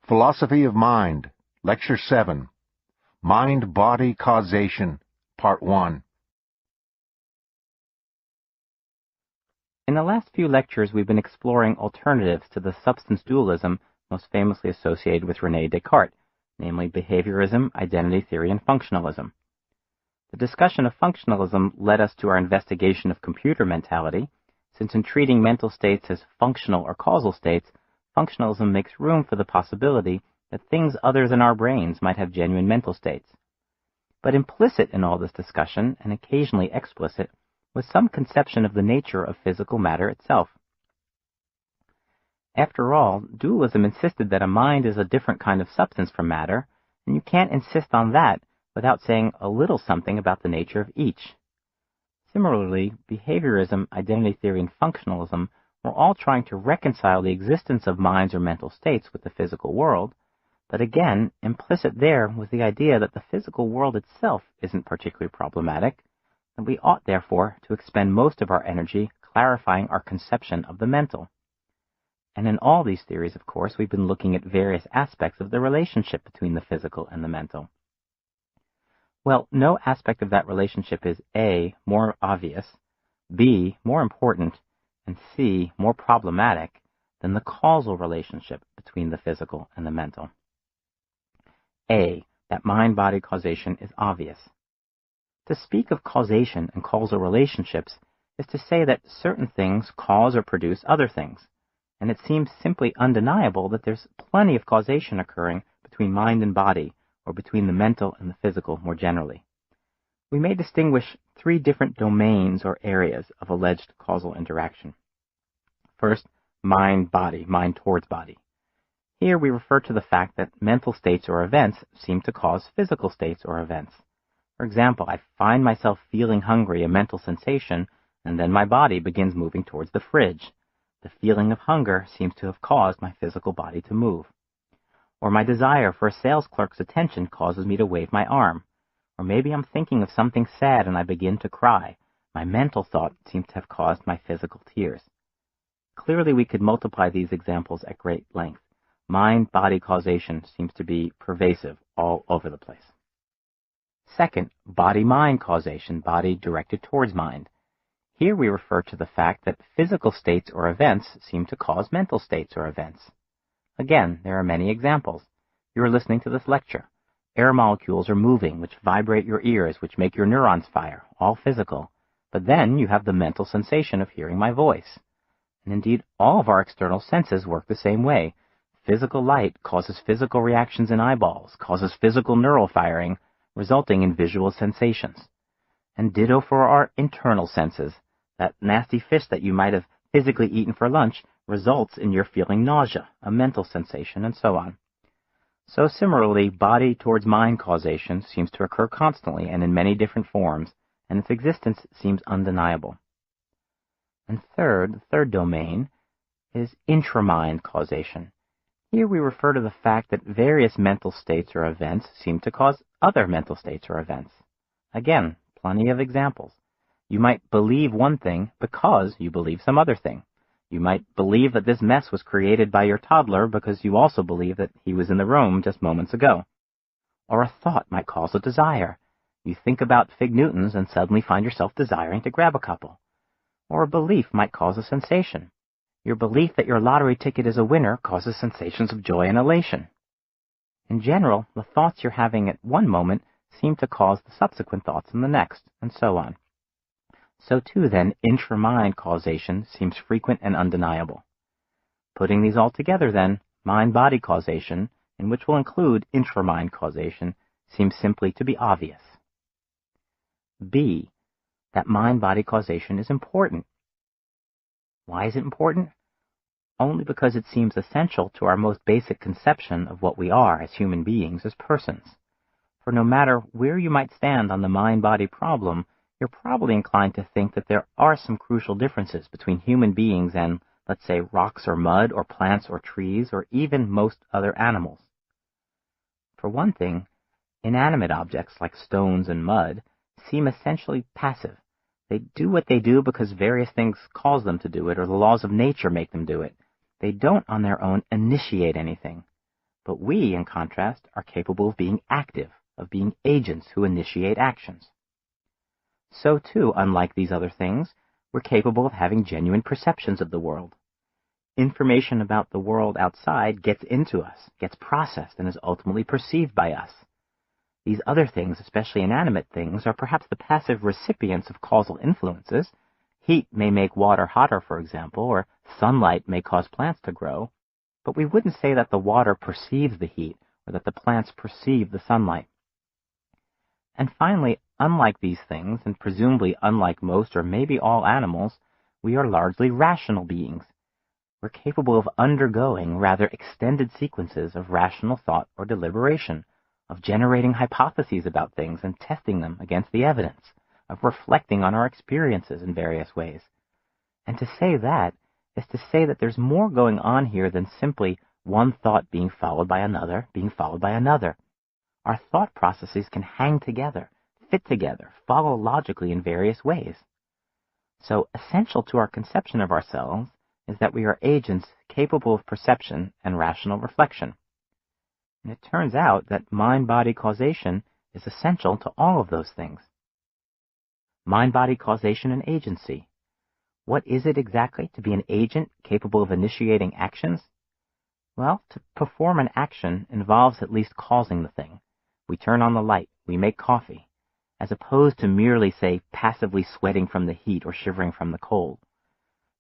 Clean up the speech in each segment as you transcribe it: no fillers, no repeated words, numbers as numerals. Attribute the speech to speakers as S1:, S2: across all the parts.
S1: Philosophy of Mind, Lecture 7, Mind-Body Causation, Part 1.
S2: In the last few lectures, we've been exploring alternatives to the substance dualism most famously associated with René Descartes, namely behaviorism, identity theory, and functionalism. The discussion of functionalism led us to our investigation of computer mentality, since in treating mental states as functional or causal states, functionalism makes room for the possibility that things other than our brains might have genuine mental states. But implicit in all this discussion, and occasionally explicit, was some conception of the nature of physical matter itself. After all, dualism insisted that a mind is a different kind of substance from matter, and you can't insist on that without saying a little something about the nature of each. Similarly, behaviorism, identity theory, and functionalism were all trying to reconcile the existence of minds or mental states with the physical world, but again, implicit there was the idea that the physical world itself isn't particularly problematic, and we ought, therefore, to expend most of our energy clarifying our conception of the mental. And in all these theories, of course, we've been looking at various aspects of the relationship between the physical and the mental. Well, no aspect of that relationship is A, more obvious, B, more important, and C, more problematic than the causal relationship between the physical and the mental. A, that mind-body causation is obvious. To speak of causation and causal relationships is to say that certain things cause or produce other things, and it seems simply undeniable that there's plenty of causation occurring between mind and body, or between the mental and the physical more generally. We may distinguish three different domains or areas of alleged causal interaction. First, mind-body, mind towards body. Here we refer to the fact that mental states or events seem to cause physical states or events. For example, I find myself feeling hungry, a mental sensation, and then my body begins moving towards the fridge. The feeling of hunger seems to have caused my physical body to move. Or my desire for a sales clerk's attention causes me to wave my arm. Or maybe I'm thinking of something sad and I begin to cry. My mental thought seems to have caused my physical tears. Clearly, we could multiply these examples at great length. Mind-body causation seems to be pervasive all over the place. Second, body-mind causation, body directed towards mind. Here we refer to the fact that physical states or events seem to cause mental states or events. Again, there are many examples. You are listening to this lecture. Air molecules are moving, which vibrate your ears, which make your neurons fire, all physical. But then you have the mental sensation of hearing my voice. And indeed, all of our external senses work the same way. Physical light causes physical reactions in eyeballs, causes physical neural firing, resulting in visual sensations. And ditto for our internal senses. That nasty fish that you might have physically eaten for lunch results in your feeling nausea, a mental sensation, and so on. So similarly, body towards mind causation seems to occur constantly and in many different forms, and its existence seems undeniable. And third, the third domain, is intramind causation. Here we refer to the fact that various mental states or events seem to cause other mental states or events. Again, plenty of examples. You might believe one thing because you believe some other thing. You might believe that this mess was created by your toddler because you also believe that he was in the room just moments ago. Or a thought might cause a desire. You think about fig Newtons and suddenly find yourself desiring to grab a couple. Or a belief might cause a sensation. Your belief that your lottery ticket is a winner causes sensations of joy and elation. In general, the thoughts you're having at one moment seem to cause the subsequent thoughts in the next, and so on. So too, then, intramind causation seems frequent and undeniable. Putting these all together, then, mind-body causation, in which will include intramind causation, seems simply to be obvious. B, that mind-body causation is important. Why is it important? Only because it seems essential to our most basic conception of what we are as human beings, as persons. For no matter where you might stand on the mind-body problem, you're probably inclined to think that there are some crucial differences between human beings and, let's say, rocks or mud or plants or trees or even most other animals. For one thing, inanimate objects like stones and mud seem essentially passive. They do what they do because various things cause them to do it or the laws of nature make them do it. They don't on their own initiate anything. But we, in contrast, are capable of being active, of being agents who initiate actions. So too, unlike these other things, we're capable of having genuine perceptions of the world. Information about the world outside gets into us, gets processed, and is ultimately perceived by us. These other things, especially inanimate things, are perhaps the passive recipients of causal influences. Heat may make water hotter, for example, or sunlight may cause plants to grow, but we wouldn't say that the water perceives the heat or that the plants perceive the sunlight. And finally, unlike these things, and presumably unlike most or maybe all animals, we are largely rational beings. We're capable of undergoing rather extended sequences of rational thought or deliberation, of generating hypotheses about things and testing them against the evidence, of reflecting on our experiences in various ways. And to say that is to say that there's more going on here than simply one thought being followed by another, being followed by another. Our thought processes can hang together, fit together, follow logically in various ways. So essential to our conception of ourselves is that we are agents capable of perception and rational reflection. And it turns out that mind-body causation is essential to all of those things. Mind-body causation and agency. What is it exactly to be an agent capable of initiating actions? Well, to perform an action involves at least causing the thing. We turn on the light, we make coffee, as opposed to merely, say, passively sweating from the heat or shivering from the cold.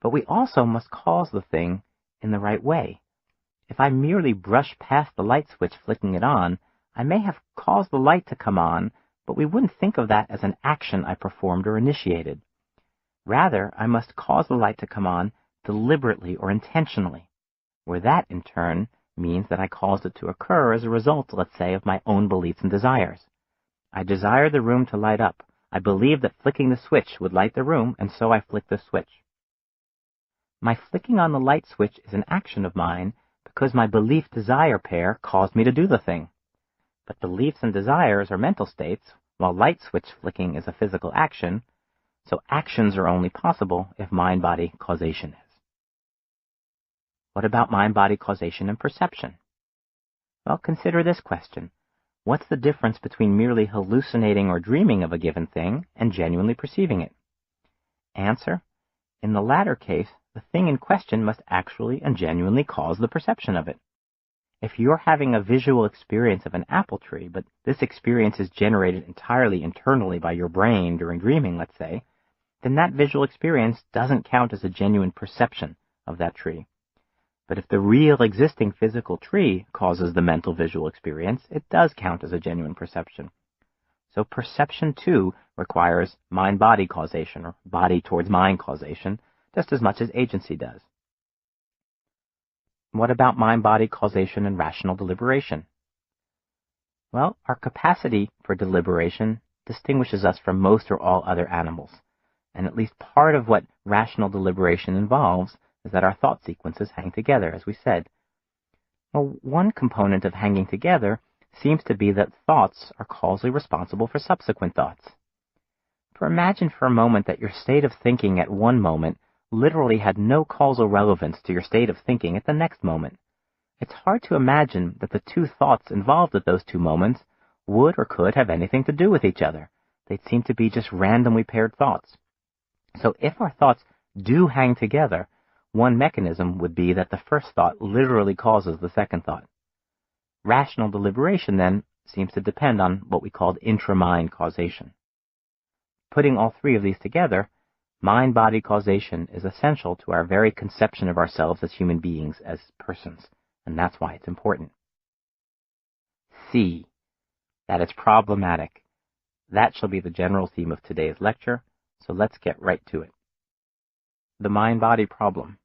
S2: But we also must cause the thing in the right way. If I merely brush past the light switch flicking it on, I may have caused the light to come on, but we wouldn't think of that as an action I performed or initiated. Rather, I must cause the light to come on deliberately or intentionally, where that, in turn, means that I caused it to occur as a result, let's say, of my own beliefs and desires. I desire the room to light up. I believe that flicking the switch would light the room, and so I flick the switch. My flicking on the light switch is an action of mine because my belief-desire pair caused me to do the thing. But beliefs and desires are mental states, while light switch flicking is a physical action, so actions are only possible if mind-body causation is. What about mind-body causation and perception? Well, consider this question. What's the difference between merely hallucinating or dreaming of a given thing and genuinely perceiving it? Answer: in the latter case, the thing in question must actually and genuinely cause the perception of it. If you're having a visual experience of an apple tree, but this experience is generated entirely internally by your brain during dreaming, let's say, then that visual experience doesn't count as a genuine perception of that tree. But if the real existing physical tree causes the mental visual experience, it does count as a genuine perception. So perception, too, requires mind-body causation, or body-towards-mind causation, just as much as agency does. What about mind-body causation and rational deliberation? Well, our capacity for deliberation distinguishes us from most or all other animals, and at least part of what rational deliberation involves is that our thought sequences hang together, as we said. Well, one component of hanging together seems to be that thoughts are causally responsible for subsequent thoughts. Imagine for a moment that your state of thinking at one moment literally had no causal relevance to your state of thinking at the next moment. It's hard to imagine that the two thoughts involved at those two moments would or could have anything to do with each other. They'd seem to be just randomly paired thoughts. So if our thoughts do hang together, one mechanism would be that the first thought literally causes the second thought. Rational deliberation, then, seems to depend on what we call intra-mind causation. Putting all three of these together, mind-body causation is essential to our very conception of ourselves as human beings, as persons, and that's why it's important. C. That it's problematic. That shall be the general theme of today's lecture, so let's get right to it. The mind-body problem.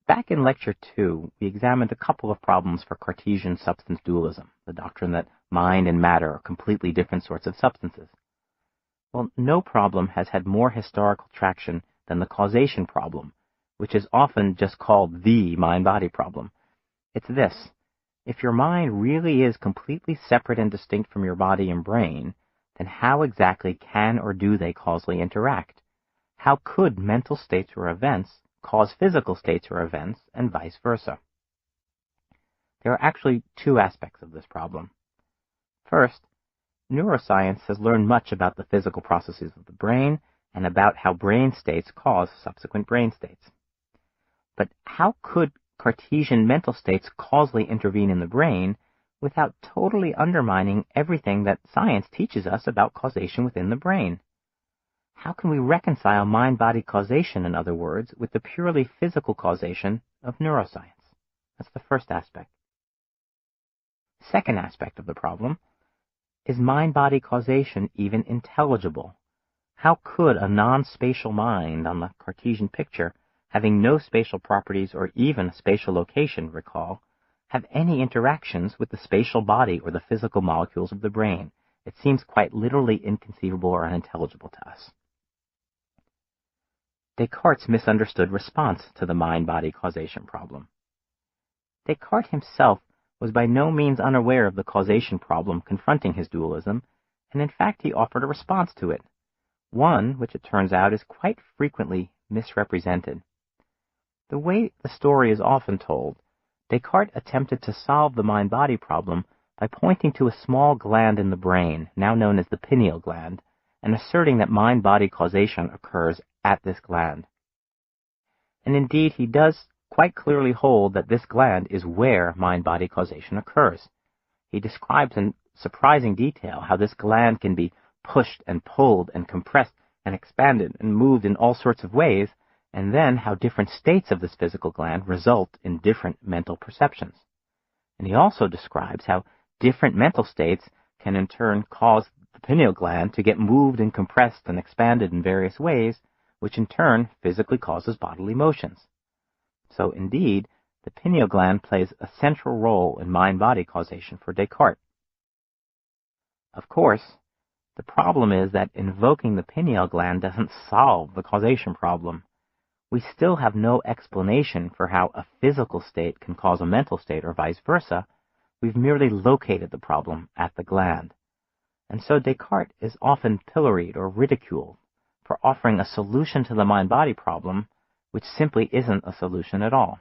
S2: Back in Lecture 2, we examined a couple of problems for Cartesian substance dualism, the doctrine that mind and matter are completely different sorts of substances. Well, no problem has had more historical traction than the causation problem, which is often just called the mind-body problem. It's this: if your mind really is completely separate and distinct from your body and brain, then how exactly can or do they causally interact? How could mental states or events cause physical states or events, and vice versa? There are actually two aspects of this problem. First, neuroscience has learned much about the physical processes of the brain and about how brain states cause subsequent brain states. But how could Cartesian mental states causally intervene in the brain without totally undermining everything that science teaches us about causation within the brain? How can we reconcile mind-body causation, in other words, with the purely physical causation of neuroscience? That's the first aspect. Second aspect of the problem: is mind-body causation even intelligible? How could a non-spatial mind on the Cartesian picture, having no spatial properties or even a spatial location, recall, have any interactions with the spatial body or the physical molecules of the brain? It seems quite literally inconceivable or unintelligible to us. Descartes' misunderstood response to the mind-body causation problem. Descartes himself was by no means unaware of the causation problem confronting his dualism, and in fact he offered a response to it, one which it turns out is quite frequently misrepresented. The way the story is often told, Descartes attempted to solve the mind-body problem by pointing to a small gland in the brain, now known as the pineal gland, and asserting that mind-body causation occurs at this gland. And indeed, he does quite clearly hold that this gland is where mind-body causation occurs. He describes in surprising detail how this gland can be pushed and pulled and compressed and expanded and moved in all sorts of ways, and then how different states of this physical gland result in different mental perceptions. And he also describes how different mental states can in turn cause the pineal gland to get moved and compressed and expanded in various ways, which in turn physically causes bodily motions. So indeed, the pineal gland plays a central role in mind-body causation for Descartes. Of course, the problem is that invoking the pineal gland doesn't solve the causation problem. We still have no explanation for how a physical state can cause a mental state or vice versa. We've merely located the problem at the gland. And so Descartes is often pilloried or ridiculed for offering a solution to the mind-body problem, which simply isn't a solution at all.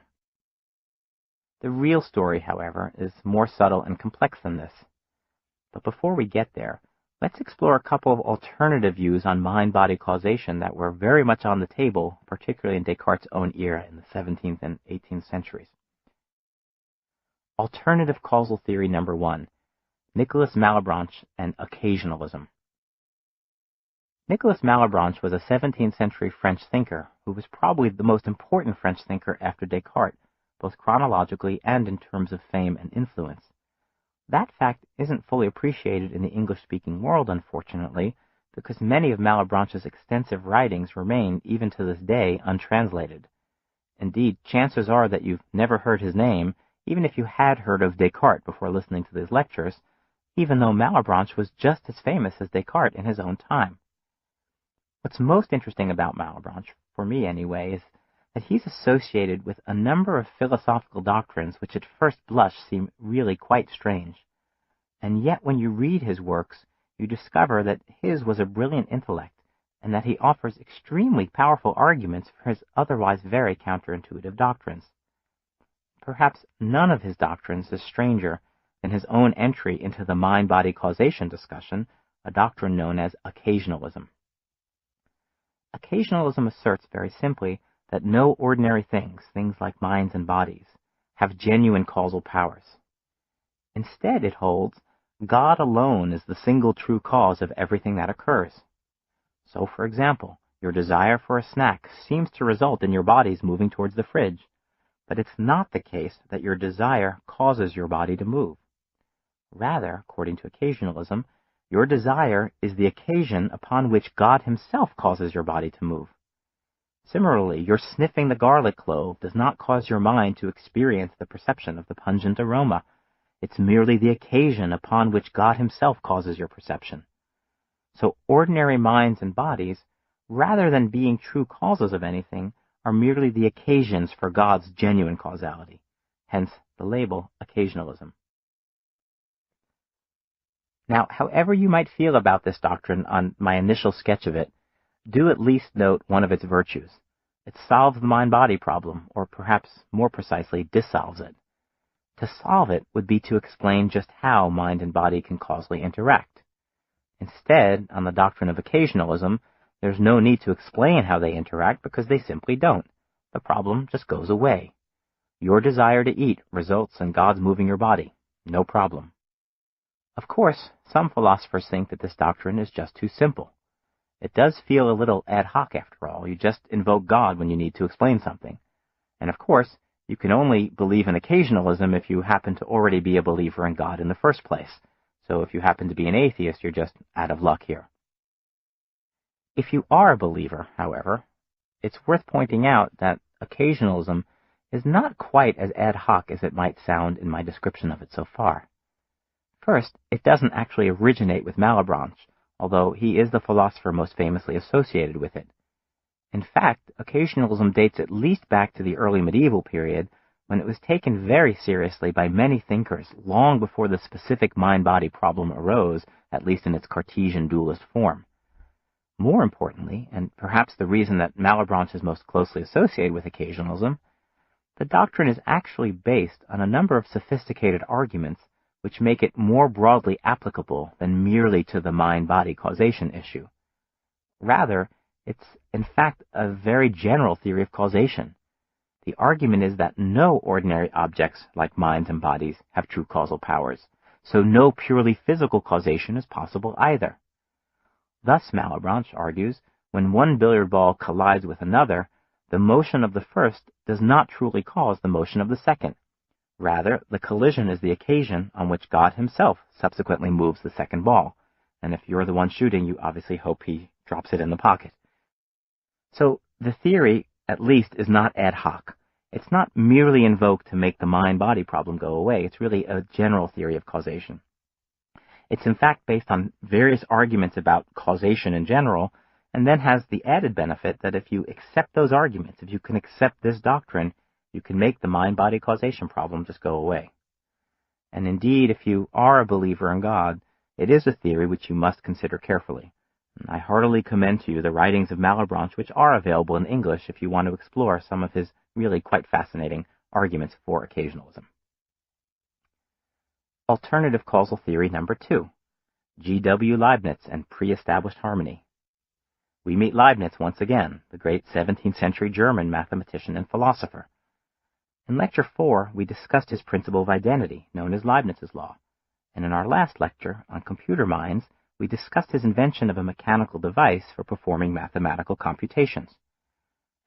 S2: The real story, however, is more subtle and complex than this. But before we get there, let's explore a couple of alternative views on mind-body causation that were very much on the table, particularly in Descartes' own era in the 17th and 18th centuries. Alternative causal theory number 1, Nicolas Malebranche and occasionalism. Nicolas Malebranche was a 17th century French thinker who was probably the most important French thinker after Descartes, both chronologically and in terms of fame and influence. That fact isn't fully appreciated in the English-speaking world, unfortunately, because many of Malebranche's extensive writings remain, even to this day, untranslated. Indeed, chances are that you've never heard his name, even if you had heard of Descartes before listening to these lectures, even though Malebranche was just as famous as Descartes in his own time. What's most interesting about Malebranche, for me anyway, is that he's associated with a number of philosophical doctrines which at first blush seem really quite strange. And yet when you read his works, you discover that his was a brilliant intellect, and that he offers extremely powerful arguments for his otherwise very counterintuitive doctrines. Perhaps none of his doctrines is stranger than his own entry into the mind-body causation discussion, a doctrine known as occasionalism. Occasionalism asserts very simply that no ordinary things like minds and bodies, have genuine causal powers. Instead, it holds, God alone is the single true cause of everything that occurs. So, for example, your desire for a snack seems to result in your body's moving towards the fridge, but it's not the case that your desire causes your body to move. Rather, according to occasionalism, your desire is the occasion upon which God himself causes your body to move. Similarly, your sniffing the garlic clove does not cause your mind to experience the perception of the pungent aroma. It's merely the occasion upon which God himself causes your perception. So ordinary minds and bodies, rather than being true causes of anything, are merely the occasions for God's genuine causality. Hence the label occasionalism. Now, however you might feel about this doctrine on my initial sketch of it, do at least note one of its virtues. It solves the mind-body problem, or perhaps more precisely, dissolves it. To solve it would be to explain just how mind and body can causally interact. Instead, on the doctrine of occasionalism, there's no need to explain how they interact because they simply don't. The problem just goes away. Your desire to eat results in God's moving your body. No problem. Of course, some philosophers think that this doctrine is just too simple. It does feel a little ad hoc after all. You just invoke God when you need to explain something. And of course, you can only believe in occasionalism if you happen to already be a believer in God in the first place. So if you happen to be an atheist, you're just out of luck here. If you are a believer, however, it's worth pointing out that occasionalism is not quite as ad hoc as it might sound in my description of it so far. First, it doesn't actually originate with Malebranche, although he is the philosopher most famously associated with it. In fact, occasionalism dates at least back to the early medieval period, when it was taken very seriously by many thinkers long before the specific mind-body problem arose, at least in its Cartesian dualist form. More importantly, and perhaps the reason that Malebranche is most closely associated with occasionalism, the doctrine is actually based on a number of sophisticated arguments which make it more broadly applicable than merely to the mind-body causation issue. Rather, it's in fact a very general theory of causation. The argument is that no ordinary objects like minds and bodies have true causal powers, so no purely physical causation is possible either. Thus, Malebranche argues, when one billiard ball collides with another, the motion of the first does not truly cause the motion of the second. Rather, the collision is the occasion on which God himself subsequently moves the second ball, and if you're the one shooting, you obviously hope he drops it in the pocket. So, the theory, at least, is not ad hoc. It's not merely invoked to make the mind-body problem go away. It's really a general theory of causation. It's in fact based on various arguments about causation in general, and then has the added benefit that if you accept those arguments, if you can accept this doctrine, you can make the mind-body causation problem just go away. And indeed, if you are a believer in God, it is a theory which you must consider carefully. I heartily commend to you the writings of Malebranche, which are available in English if you want to explore some of his really quite fascinating arguments for occasionalism. Alternative causal theory number 2, G.W. Leibniz and pre-established harmony. We meet Leibniz once again, the great 17th century German mathematician and philosopher. In Lecture 4, we discussed his principle of identity, known as Leibniz's law, and in our last lecture on computer minds, we discussed his invention of a mechanical device for performing mathematical computations.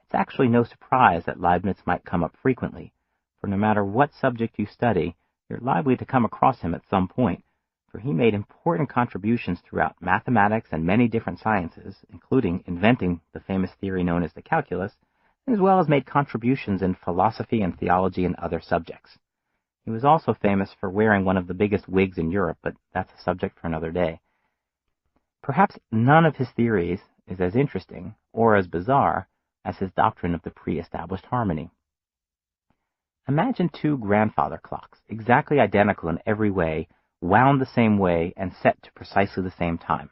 S2: It's actually no surprise that Leibniz might come up frequently, for no matter what subject you study, you're likely to come across him at some point, for he made important contributions throughout mathematics and many different sciences, including inventing the famous theory known as the calculus, as well as made contributions in philosophy and theology and other subjects. He was also famous for wearing one of the biggest wigs in Europe, but that's a subject for another day. Perhaps none of his theories is as interesting or as bizarre as his doctrine of the pre-established harmony. Imagine two grandfather clocks, exactly identical in every way, wound the same way, and set to precisely the same time.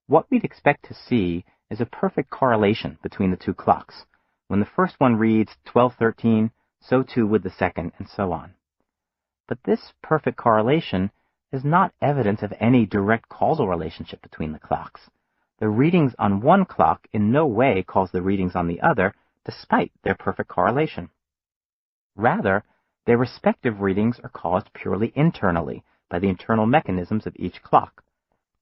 S2: What we'd expect to see is a perfect correlation between the two clocks. When the first one reads 12:13, so too would the second, and so on. But this perfect correlation is not evidence of any direct causal relationship between the clocks. The readings on one clock in no way cause the readings on the other, despite their perfect correlation. Rather, their respective readings are caused purely internally, by the internal mechanisms of each clock.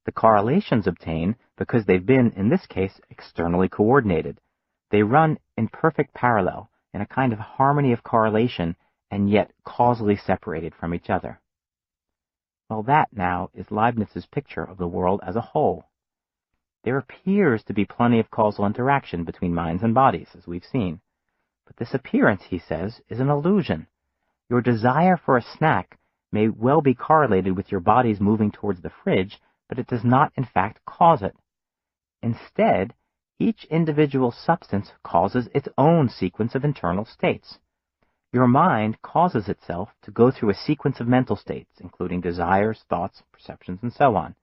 S2: The correlations obtain because they've been, in this case, externally coordinated. They run in perfect parallel, in a kind of harmony of correlation, and yet causally separated from each other. Well, that now is Leibniz's picture of the world as a whole. There appears to be plenty of causal interaction between minds and bodies, as we've seen. But this appearance, he says, is an illusion. Your desire for a snack may well be correlated with your body's moving towards the fridge, but it does not, in fact, cause it. Instead, each individual substance causes its own sequence of internal states. Your mind causes itself to go through a sequence of mental states, including desires, thoughts, perceptions, and so on.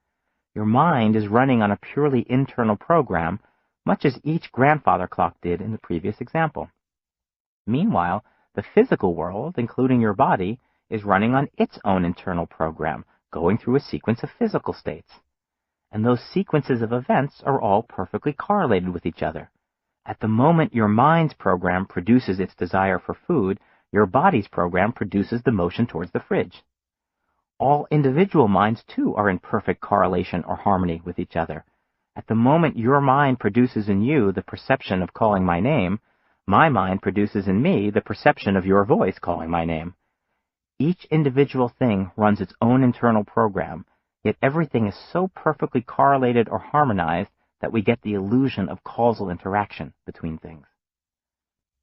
S2: Your mind is running on a purely internal program, much as each grandfather clock did in the previous example. Meanwhile, The physical world, including your body, is running on its own internal program, going through a sequence of physical states. And those sequences of events are all perfectly correlated with each other. At the moment your mind's program produces its desire for food, your body's program produces the motion towards the fridge. All individual minds, too, are in perfect correlation or harmony with each other. At the moment your mind produces in you the perception of calling my name, my mind produces in me the perception of your voice calling my name. Each individual thing runs its own internal program, yet everything is so perfectly correlated or harmonized that we get the illusion of causal interaction between things.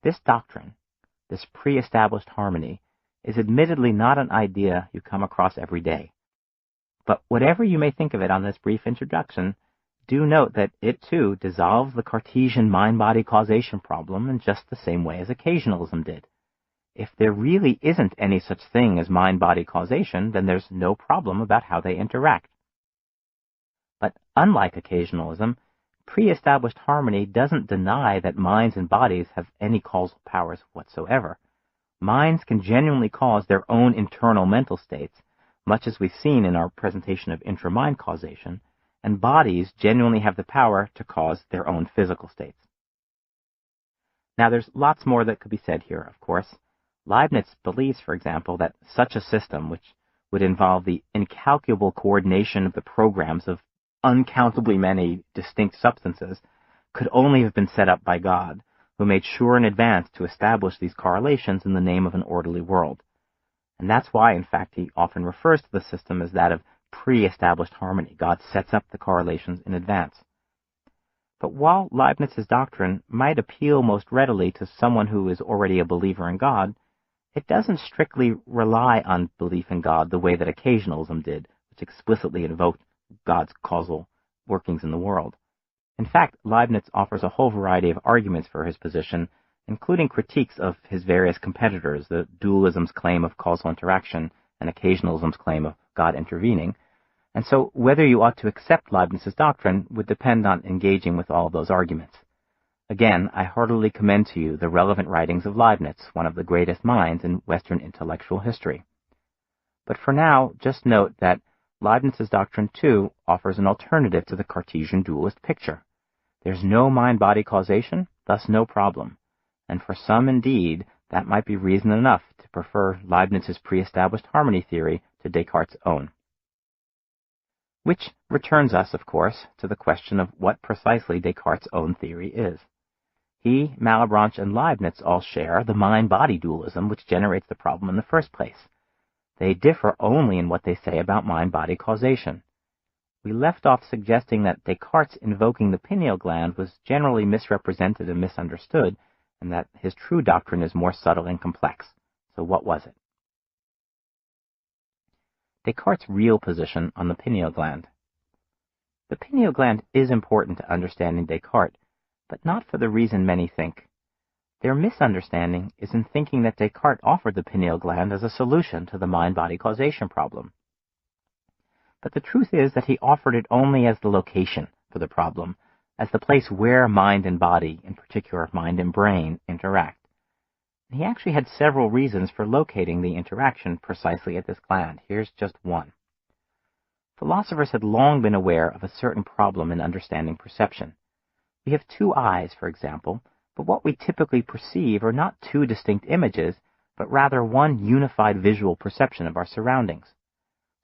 S2: This doctrine, this pre-established harmony, is admittedly not an idea you come across every day. But whatever you may think of it on this brief introduction, do note that it, too, dissolves the Cartesian mind-body causation problem in just the same way as occasionalism did. If there really isn't any such thing as mind-body causation, then there's no problem about how they interact. But unlike occasionalism, pre-established harmony doesn't deny that minds and bodies have any causal powers whatsoever. Minds can genuinely cause their own internal mental states, much as we've seen in our presentation of intra-mind causation, and bodies genuinely have the power to cause their own physical states. Now, there's lots more that could be said here, of course. Leibniz believes, for example, that such a system, which would involve the incalculable coordination of the programs of uncountably many distinct substances, could only have been set up by God, who made sure in advance to establish these correlations in the name of an orderly world. And that's why, in fact, he often refers to the system as that of pre-established harmony. God sets up the correlations in advance. But while Leibniz's doctrine might appeal most readily to someone who is already a believer in God, it doesn't strictly rely on belief in God the way that occasionalism did, which explicitly invoked God's causal workings in the world. In fact, Leibniz offers a whole variety of arguments for his position, including critiques of his various competitors, the dualism's claim of causal interaction and occasionalism's claim of God intervening. And so whether you ought to accept Leibniz's doctrine would depend on engaging with all of those arguments. Again, I heartily commend to you the relevant writings of Leibniz, one of the greatest minds in Western intellectual history. But for now, just note that Leibniz's doctrine, too, offers an alternative to the Cartesian dualist picture. There's no mind-body causation, thus no problem. And for some, indeed, that might be reason enough to prefer Leibniz's pre-established harmony theory to Descartes' own. Which returns us, of course, to the question of what precisely Descartes' own theory is. He, Malebranche, and Leibniz all share the mind-body dualism which generates the problem in the first place. They differ only in what they say about mind-body causation. We left off suggesting that Descartes' invoking the pineal gland was generally misrepresented and misunderstood, and that his true doctrine is more subtle and complex. So what was it? Descartes' real position on the pineal gland. The pineal gland is important to understanding Descartes, but not for the reason many think. Their misunderstanding is in thinking that Descartes offered the pineal gland as a solution to the mind-body causation problem. But the truth is that he offered it only as the location for the problem, as the place where mind and body, in particular mind and brain, interact. He actually had several reasons for locating the interaction precisely at this gland. Here's just one. Philosophers had long been aware of a certain problem in understanding perception. We have two eyes, for example, but what we typically perceive are not two distinct images, but rather one unified visual perception of our surroundings.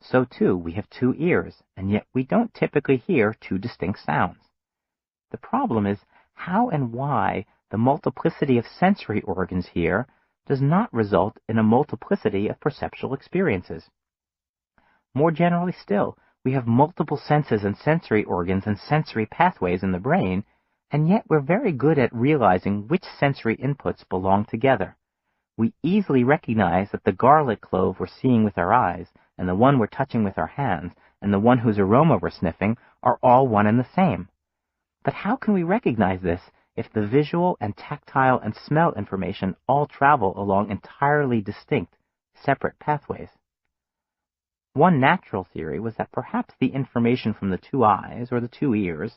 S2: So, too, we have two ears, and yet we don't typically hear two distinct sounds. The problem is how and why the multiplicity of sensory organs here does not result in a multiplicity of perceptual experiences. More generally still, we have multiple senses and sensory organs and sensory pathways in the brain, and yet we're very good at realizing which sensory inputs belong together. We easily recognize that the garlic clove we're seeing with our eyes, and the one we're touching with our hands, and the one whose aroma we're sniffing are all one and the same. But how can we recognize this if the visual and tactile and smell information all travel along entirely distinct, separate pathways? One natural theory was that perhaps the information from the two eyes, or the two ears,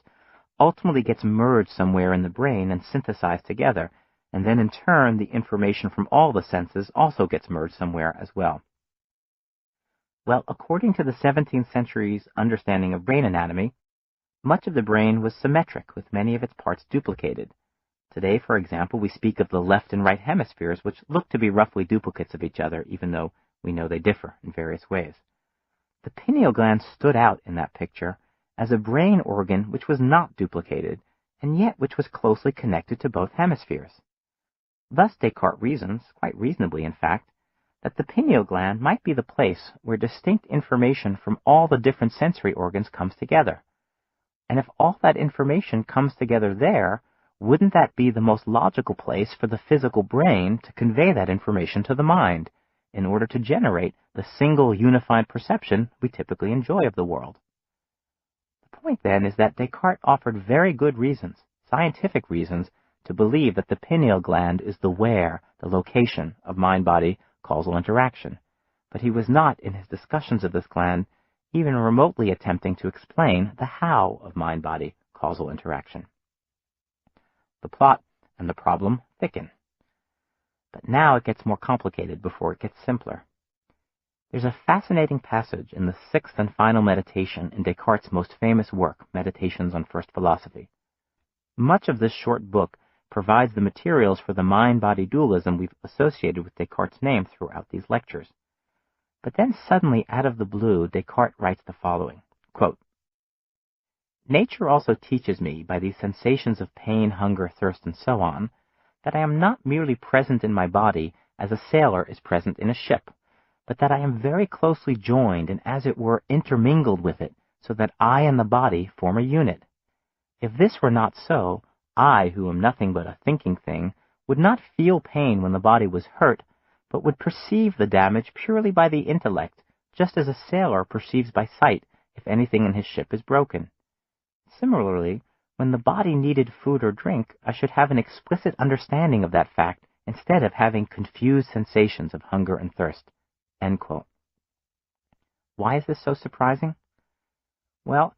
S2: ultimately gets merged somewhere in the brain and synthesized together, and then in turn the information from all the senses also gets merged somewhere as well. Well, according to the 17th century's understanding of brain anatomy, much of the brain was symmetric, with many of its parts duplicated. Today, for example, we speak of the left and right hemispheres, which look to be roughly duplicates of each other, even though we know they differ in various ways. The pineal gland stood out in that picture as a brain organ which was not duplicated, and yet which was closely connected to both hemispheres. Thus Descartes reasons, quite reasonably in fact, that the pineal gland might be the place where distinct information from all the different sensory organs comes together. And if all that information comes together there, wouldn't that be the most logical place for the physical brain to convey that information to the mind, in order to generate the single unified perception we typically enjoy of the world? The point then is that Descartes offered very good reasons, scientific reasons, to believe that the pineal gland is the where, the location of mind-body causal interaction, but he was not, in his discussions of this gland, even remotely attempting to explain the how of mind-body causal interaction. The plot and the problem thicken. But now it gets more complicated before it gets simpler. There's a fascinating passage in the sixth and final meditation in Descartes' most famous work, Meditations on First Philosophy. Much of this short book provides the materials for the mind-body dualism we've associated with Descartes' name throughout these lectures. But then suddenly, out of the blue, Descartes writes the following, quote, "Nature also teaches me, by these sensations of pain, hunger, thirst, and so on, that I am not merely present in my body as a sailor is present in a ship, but that I am very closely joined and as it were intermingled with it, so that I and the body form a unit. If this were not so, I, who am nothing but a thinking thing, would not feel pain when the body was hurt, but would perceive the damage purely by the intellect, just as a sailor perceives by sight if anything in his ship is broken. Similarly, when the body needed food or drink, I should have an explicit understanding of that fact instead of having confused sensations of hunger and thirst." End quote. Why is this so surprising? Well,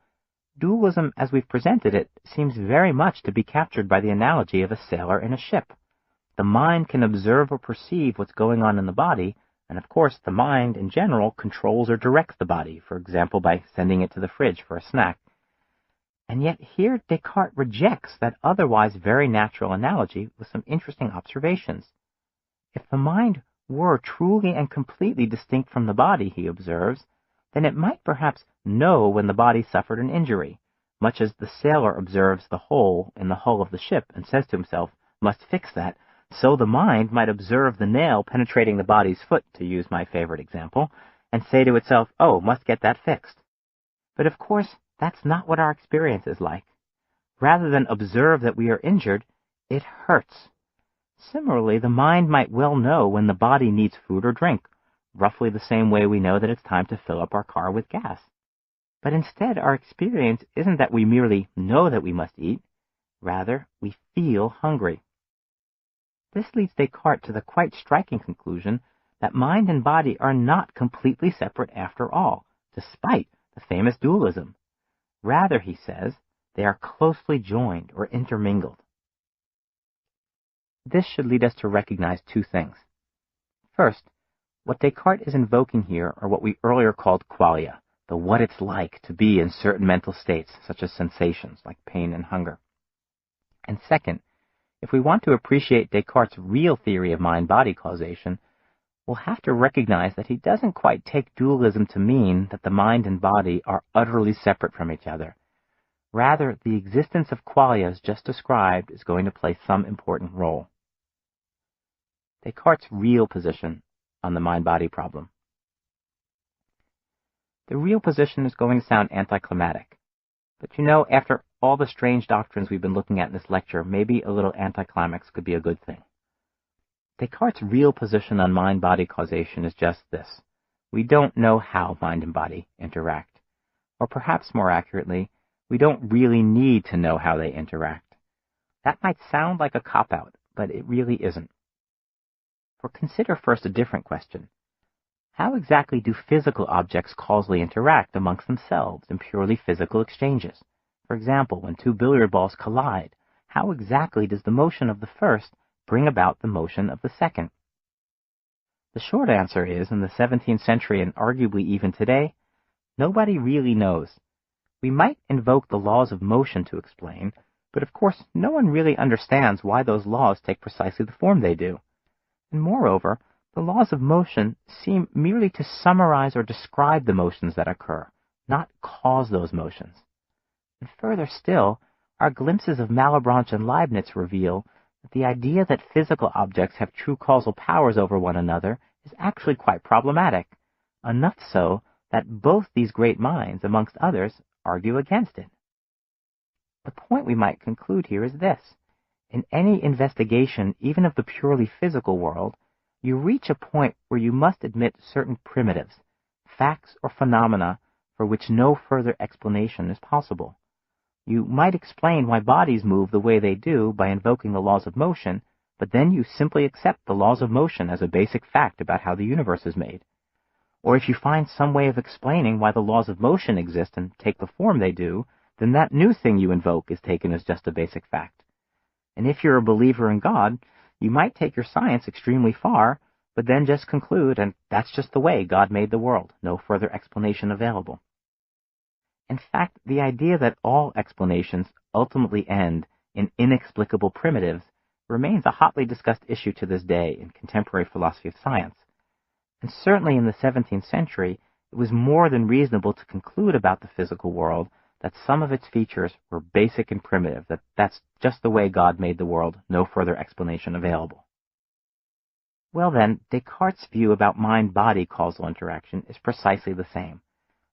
S2: dualism as we've presented it seems very much to be captured by the analogy of a sailor in a ship. The mind can observe or perceive what's going on in the body, and of course the mind in general controls or directs the body, for example by sending it to the fridge for a snack. And yet here Descartes rejects that otherwise very natural analogy with some interesting observations. If the mind were truly and completely distinct from the body, he observes, then it might perhaps know when the body suffered an injury, much as the sailor observes the hole in the hull of the ship and says to himself, "Must fix that," so the mind might observe the nail penetrating the body's foot, to use my favorite example, and say to itself, "Oh, must get that fixed." But of course, that's not what our experience is like. Rather than observe that we are injured, it hurts. Similarly, the mind might well know when the body needs food or drink, roughly the same way we know that it's time to fill up our car with gas. But instead, our experience isn't that we merely know that we must eat. Rather, we feel hungry. This leads Descartes to the quite striking conclusion that mind and body are not completely separate after all, despite the famous dualism. Rather, he says, they are closely joined or intermingled. This should lead us to recognize two things. First, what Descartes is invoking here are what we earlier called qualia, the what it's like to be in certain mental states, such as sensations like pain and hunger. And second, if we want to appreciate Descartes' real theory of mind-body causation, we'll have to recognize that he doesn't quite take dualism to mean that the mind and body are utterly separate from each other. Rather, the existence of qualia as just described is going to play some important role. Descartes' real position on the mind-body problem. The real position is going to sound anticlimactic. But you know, after all the strange doctrines we've been looking at in this lecture, maybe a little anticlimax could be a good thing. Descartes' real position on mind-body causation is just this. We don't know how mind and body interact. Or perhaps more accurately, we don't really need to know how they interact. That might sound like a cop-out, but it really isn't. For consider first a different question. How exactly do physical objects causally interact amongst themselves in purely physical exchanges? For example, when two billiard balls collide, how exactly does the motion of the first bring about the motion of the second? The short answer is, in the 17th century and arguably even today, nobody really knows. We might invoke the laws of motion to explain, but of course no one really understands why those laws take precisely the form they do. And moreover, the laws of motion seem merely to summarize or describe the motions that occur, not cause those motions. And further still, our glimpses of Malebranche and Leibniz reveal that the idea that physical objects have true causal powers over one another is actually quite problematic, enough so that both these great minds, amongst others, argue against it. The point we might conclude here is this. In any investigation, even of the purely physical world, you reach a point where you must admit certain primitives, facts or phenomena for which no further explanation is possible. You might explain why bodies move the way they do by invoking the laws of motion, but then you simply accept the laws of motion as a basic fact about how the universe is made. Or if you find some way of explaining why the laws of motion exist and take the form they do, then that new thing you invoke is taken as just a basic fact. And if you're a believer in God, you might take your science extremely far, but then just conclude, and that's just the way God made the world, no further explanation available. In fact, the idea that all explanations ultimately end in inexplicable primitives remains a hotly discussed issue to this day in contemporary philosophy of science. And certainly in the 17th century, it was more than reasonable to conclude about the physical world that some of its features were basic and primitive, that's just the way God made the world, no further explanation available. Well then, Descartes' view about mind-body causal interaction is precisely the same.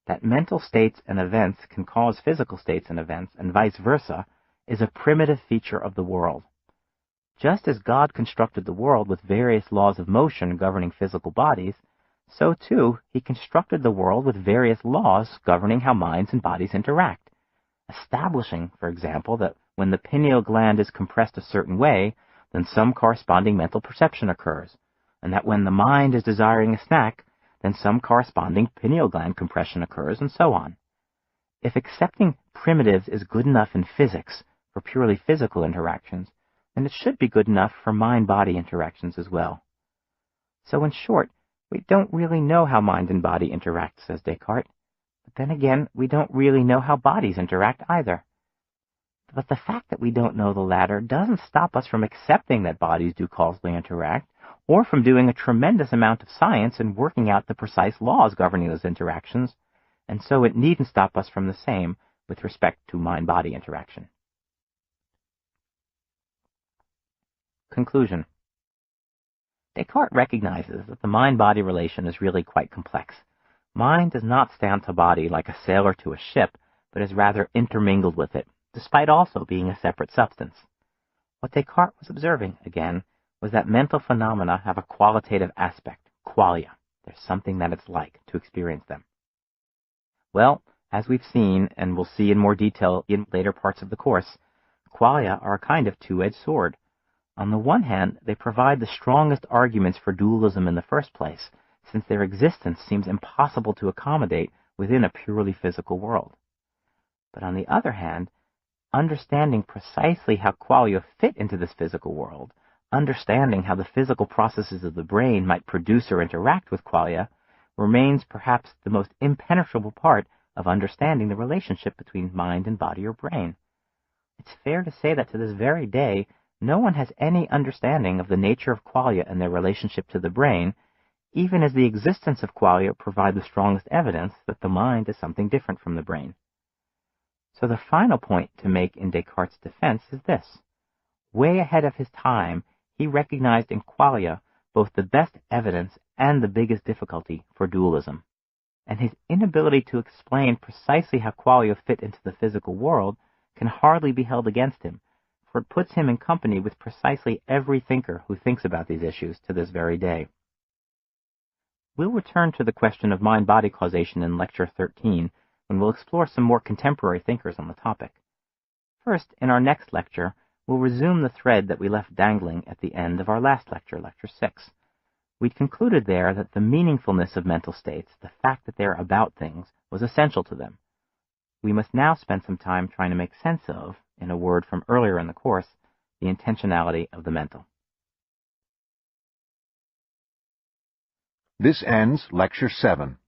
S2: That mental states and events can cause physical states and events, and vice versa, is a primitive feature of the world. Just as God constructed the world with various laws of motion governing physical bodies, so too he constructed the world with various laws governing how minds and bodies interact, establishing, for example, that when the pineal gland is compressed a certain way, then some corresponding mental perception occurs, and that when the mind is desiring a snack, then some corresponding pineal gland compression occurs, and so on. If accepting primitives is good enough in physics for purely physical interactions, then it should be good enough for mind-body interactions as well. So in short, we don't really know how mind and body interact, says Descartes. But then again, we don't really know how bodies interact either. But the fact that we don't know the latter doesn't stop us from accepting that bodies do causally interact, or from doing a tremendous amount of science and working out the precise laws governing those interactions, and so it needn't stop us from the same with respect to mind-body interaction. Conclusion. Descartes recognizes that the mind-body relation is really quite complex. Mind does not stand to body like a sailor to a ship, but is rather intermingled with it, despite also being a separate substance. What Descartes was observing, again, was that mental phenomena have a qualitative aspect, qualia. There's something that it's like to experience them. Well, as we've seen, and we'll see in more detail in later parts of the course, qualia are a kind of two-edged sword. On the one hand, they provide the strongest arguments for dualism in the first place, since their existence seems impossible to accommodate within a purely physical world. But on the other hand, understanding precisely how qualia fit into this physical world, understanding how the physical processes of the brain might produce or interact with qualia, remains perhaps the most impenetrable part of understanding the relationship between mind and body or brain. It's fair to say that to this very day, no one has any understanding of the nature of qualia and their relationship to the brain, even as the existence of qualia provide the strongest evidence that the mind is something different from the brain. So the final point to make in Descartes' defense is this. Way ahead of his time, he recognized in qualia both the best evidence and the biggest difficulty for dualism. And his inability to explain precisely how qualia fit into the physical world can hardly be held against him, for it puts him in company with precisely every thinker who thinks about these issues to this very day. We'll return to the question of mind-body causation in Lecture 13, when we'll explore some more contemporary thinkers on the topic. First, in our next lecture, we'll resume the thread that we left dangling at the end of our last lecture, Lecture 6. We'd concluded there that the meaningfulness of mental states, the fact that they're about things, was essential to them. We must now spend some time trying to make sense of, in a word from earlier in the course, the intentionality of the mental.
S1: This ends Lecture 7.